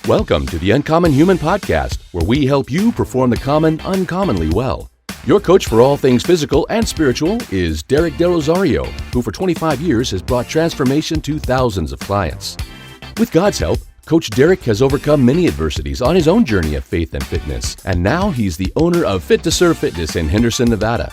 Welcome to the Uncommon Human Podcast, where we help you perform the common uncommonly well. Your coach for all things physical and spiritual is Derek Rosario, who for 25 years has brought transformation to thousands of clients. With God's help, Coach Derek has overcome many adversities on his own journey of faith and fitness, and now he's the owner of Fit to Serve Fitness in Henderson, Nevada.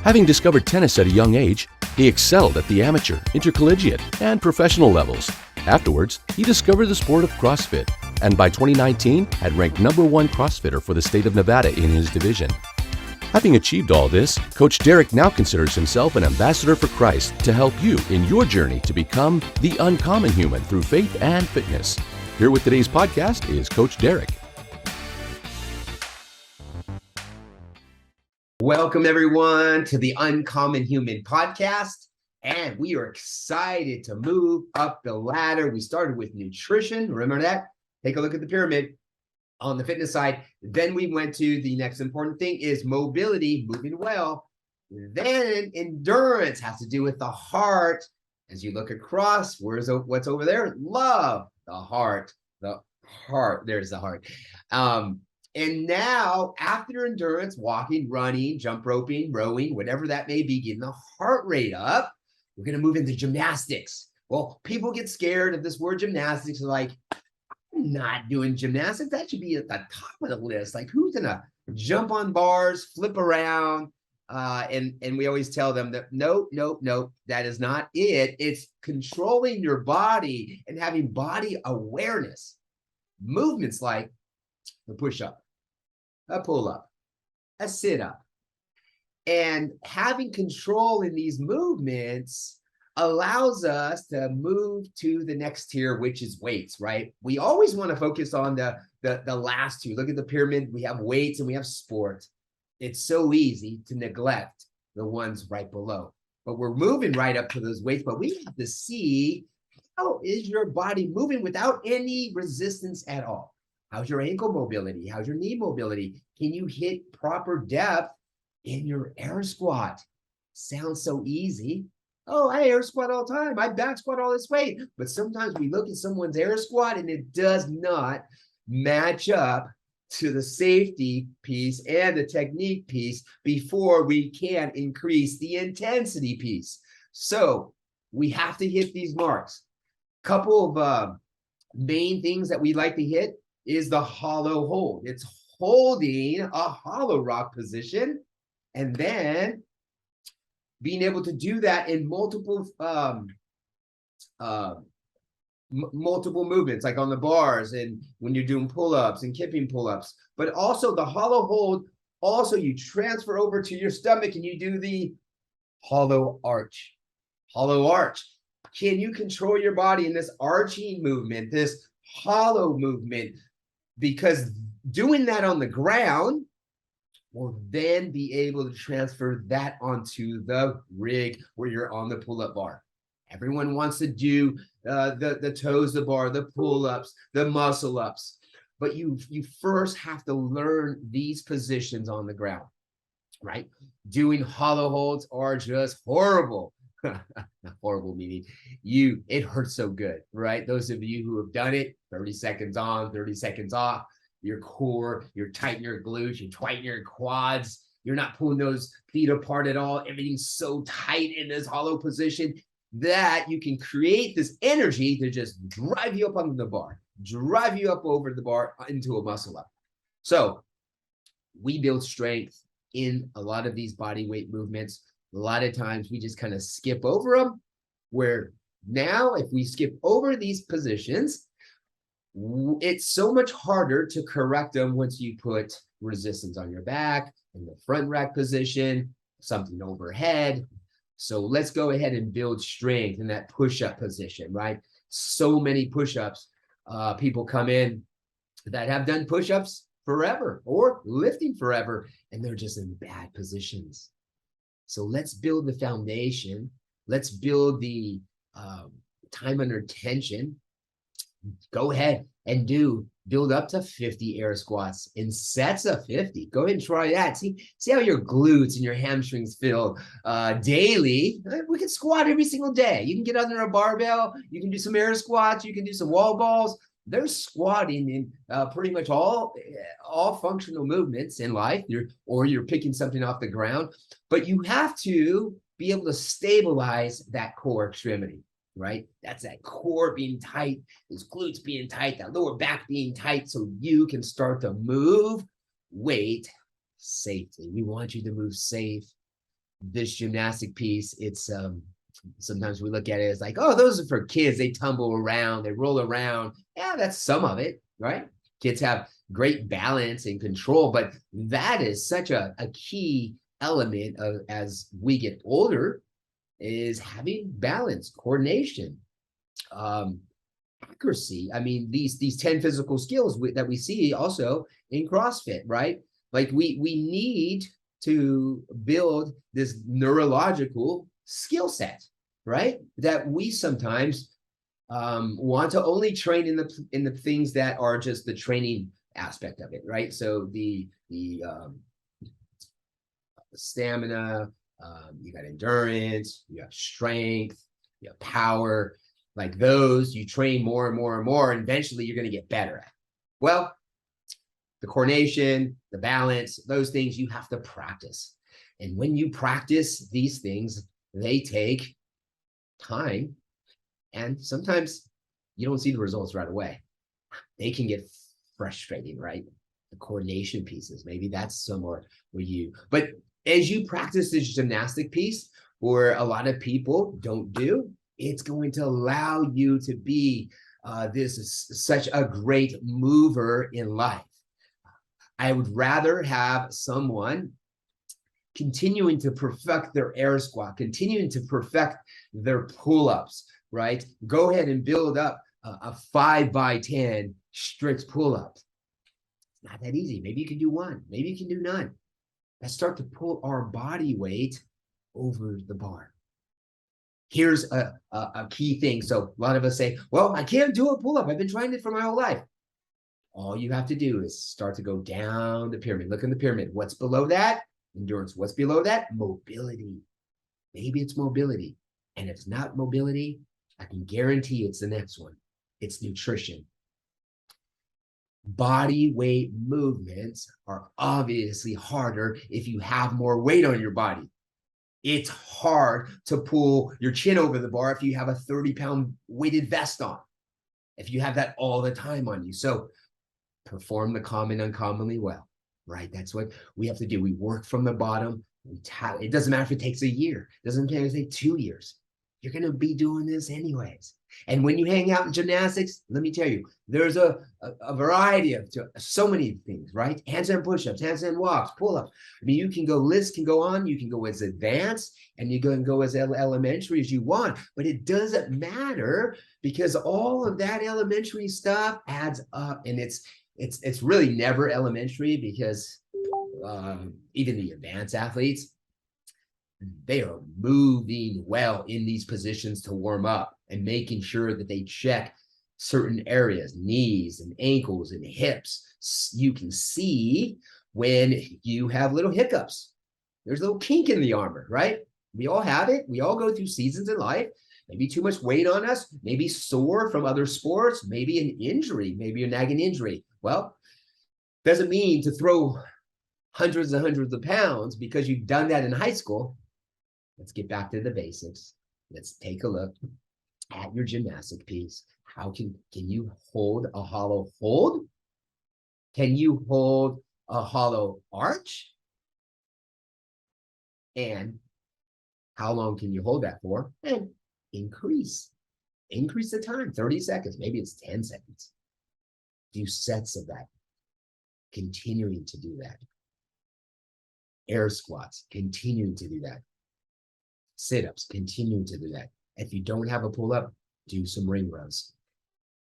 Having discovered tennis at a young age, he excelled at the amateur, intercollegiate, and professional levels. Afterwards, he discovered the sport of CrossFit, and by 2019 had ranked #1 CrossFitter for the state of Nevada in his division. Having achieved all this, Coach Derek now considers himself an ambassador for Christ to help you in your journey to become the uncommon human through faith and fitness. Here with today's podcast is Coach Derek. Welcome, everyone, to the Uncommon Human Podcast. And we are excited to move up the ladder. We started with nutrition. Remember that? Take a look at the pyramid on the fitness side. Then we went to the next important thing is mobility, moving well. Then endurance has to do with the heart. As you look across, what's over there? Love, the heart. There's the heart. And now, after endurance, walking, running, jump roping, rowing, whatever that may be, getting the heart rate up, we're going to move into gymnastics. Well, people get scared of this word gymnastics. They're like, I'm not doing gymnastics. That should be at the top of the list. Like, who's going to jump on bars, flip around? And we always tell them that, no, that is not it. It's controlling your body and having body awareness. Movements like a push-up, a pull-up, a sit-up. And having control in these movements allows us to move to the next tier, which is weights, right? We always want to focus on the last two. Look at the pyramid. We have weights and we have sport. It's so easy to neglect the ones right below. But we're moving right up to those weights, but we have to see, how is your body moving without any resistance at all? How's your ankle mobility? How's your knee mobility? Can you hit proper depth in your air squat? Sounds so easy. Oh, I air squat all the time. I back squat all this weight. But sometimes we look at someone's air squat and it does not match up to the safety piece and the technique piece before we can increase the intensity piece. So we have to hit these marks. Couple of main things that we like to hit is the hollow hold. It's holding a hollow rock position and then being able to do that in multiple movements, like on the bars and when you're doing pull-ups and kipping pull-ups. But also the hollow hold, also you transfer over to your stomach and you do the hollow arch. Hollow arch. Can you control your body in this arching movement, this hollow movement? Because doing that on the ground will then be able to transfer that onto the rig where you're on the pull-up bar. Everyone wants to do the toes, the bar, the pull-ups, the muscle-ups. But you first have to learn these positions on the ground, right? Doing hollow holds are just horrible. Not horrible, meaning it hurts so good, right? Those of you who have done it, 30 seconds on, 30 seconds off, your core, you're tightening your glutes, you're tightening your quads, you're not pulling those feet apart at all. Everything's so tight in this hollow position that you can create this energy to just drive you up onto the bar, drive you up over the bar into a muscle up. So we build strength in a lot of these body weight movements. A lot of times we just kind of skip over them, where now if we skip over these positions, it's so much harder to correct them once you put resistance on your back, in the front rack position, something overhead. So let's go ahead and build strength in that push-up position, right? So many push-ups. People come in that have done push-ups forever or lifting forever, and they're just in bad positions. So let's build the foundation. Let's build the time under tension. Go ahead and build up to 50 air squats in sets of 50. Go ahead and try that. See how your glutes and your hamstrings feel daily. We can squat every single day. You can get under a barbell. You can do some air squats. You can do some wall balls. they're squatting in pretty much all functional movements in life. You're picking something off the ground, but you have to be able to stabilize that core extremity, right? That's that core being tight, those glutes being tight, that lower back being tight, so you can start to move weight safely. We want you to move safe. This gymnastic piece, it's sometimes we look at it as like, oh, those are for kids. They tumble around, they roll around. Yeah, that's some of it, right? Kids have great balance and control, but that is such a key element of as we get older, is having balance, coordination, accuracy. I mean, these 10 physical skills that we see also in CrossFit, right? Like we need to build this neurological skill set, right? That we sometimes want to only train in the things that are just the training aspect of it, right? So the stamina, you got endurance, you have strength, you have power. Like those, you train more and more and more, and eventually you're going to get better at. Well, the coordination, the balance, those things you have to practice. And when you practice these things, they take time. And sometimes you don't see the results right away. They can get frustrating, right? The coordination pieces, maybe that's somewhere where but as you practice this gymnastic piece, where a lot of people don't do, it's going to allow you to be this is such a great mover in life. I would rather have someone continuing to perfect their air squat, continuing to perfect their pull-ups, right? Go ahead and build up a 5x10 strict pull-up. It's not that easy. Maybe you can do one. Maybe you can do none. Let's start to pull our body weight over the bar. Here's a key thing. So a lot of us say, well, I can't do a pull-up. I've been trying it for my whole life. All you have to do is start to go down the pyramid. Look in the pyramid. What's below that? Endurance. What's below that? Mobility. Maybe it's mobility. And if it's not mobility, I can guarantee it's the next one. It's nutrition. Body weight movements are obviously harder if you have more weight on your body. It's hard to pull your chin over the bar if you have a 30-pound weighted vest on, if you have that all the time on you. So perform the common uncommonly well, right? That's what we have to do. We work from the bottom. It doesn't matter if it takes a year. It doesn't matter if it takes 2 years. You're going to be doing this anyways. And when you hang out in gymnastics, let me tell you, there's a variety of so many things, right? Handstand push-ups, handstand walks, pull-ups. I mean, you can go, list can go on. You can go as advanced and you can go as elementary as you want, but it doesn't matter because all of that elementary stuff adds up, and it's really never elementary because even the advanced athletes, they are moving well in these positions to warm up and making sure that they check certain areas, knees and ankles and hips. You can see when you have little hiccups. There's a little kink in the armor, right? We all have it. We all go through seasons in life. Maybe too much weight on us, maybe sore from other sports, maybe an injury, maybe a nagging injury. Well, doesn't mean to throw hundreds and hundreds of pounds because you've done that in high school. Let's get back to the basics. Let's take a look at your gymnastic piece. How can you hold a hollow hold? Can you hold a hollow arch? And how long can you hold that for? And increase the time, 30 seconds, maybe it's 10 seconds. Do sets of that, continuing to do that. Air squats, continuing to do that. Sit-ups, continuing to do that. If you don't have a pull-up, do some ring rows.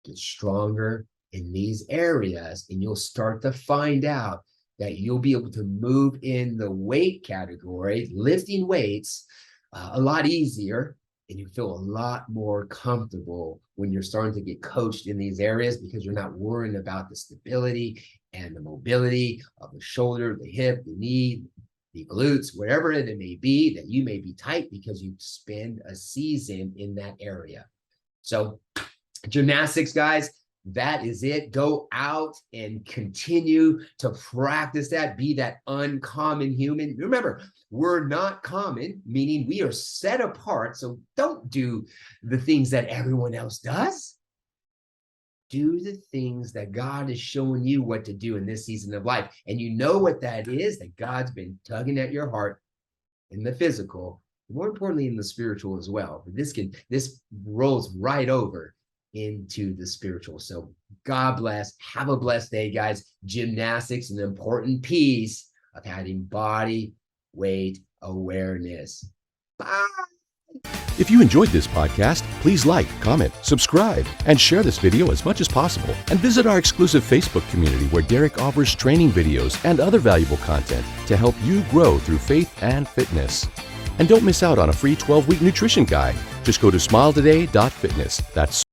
Get stronger in these areas, and you'll start to find out that you'll be able to move in the weight category, lifting weights, a lot easier, and you feel a lot more comfortable when you're starting to get coached in these areas because you're not worrying about the stability and the mobility of the shoulder, the hip, the knee, the glutes, wherever it may be, that you may be tight because you spend a season in that area. So gymnastics, guys, that is it. Go out and continue to practice that. Be that uncommon human. Remember, we're not common, meaning we are set apart. So don't do the things that everyone else does. Do the things that God is showing you what to do in this season of life. And you know what that is, that God's been tugging at your heart in the physical, more importantly in the spiritual as well. This rolls right over into the spiritual. So God bless. Have a blessed day, guys. Gymnastics, an important piece of having body weight awareness. Bye. If you enjoyed this podcast, please like, comment, subscribe, and share this video as much as possible. And visit our exclusive Facebook community where Derek offers training videos and other valuable content to help you grow through faith and fitness. And don't miss out on a free 12-week nutrition guide. Just go to smiletoday.fitness. That's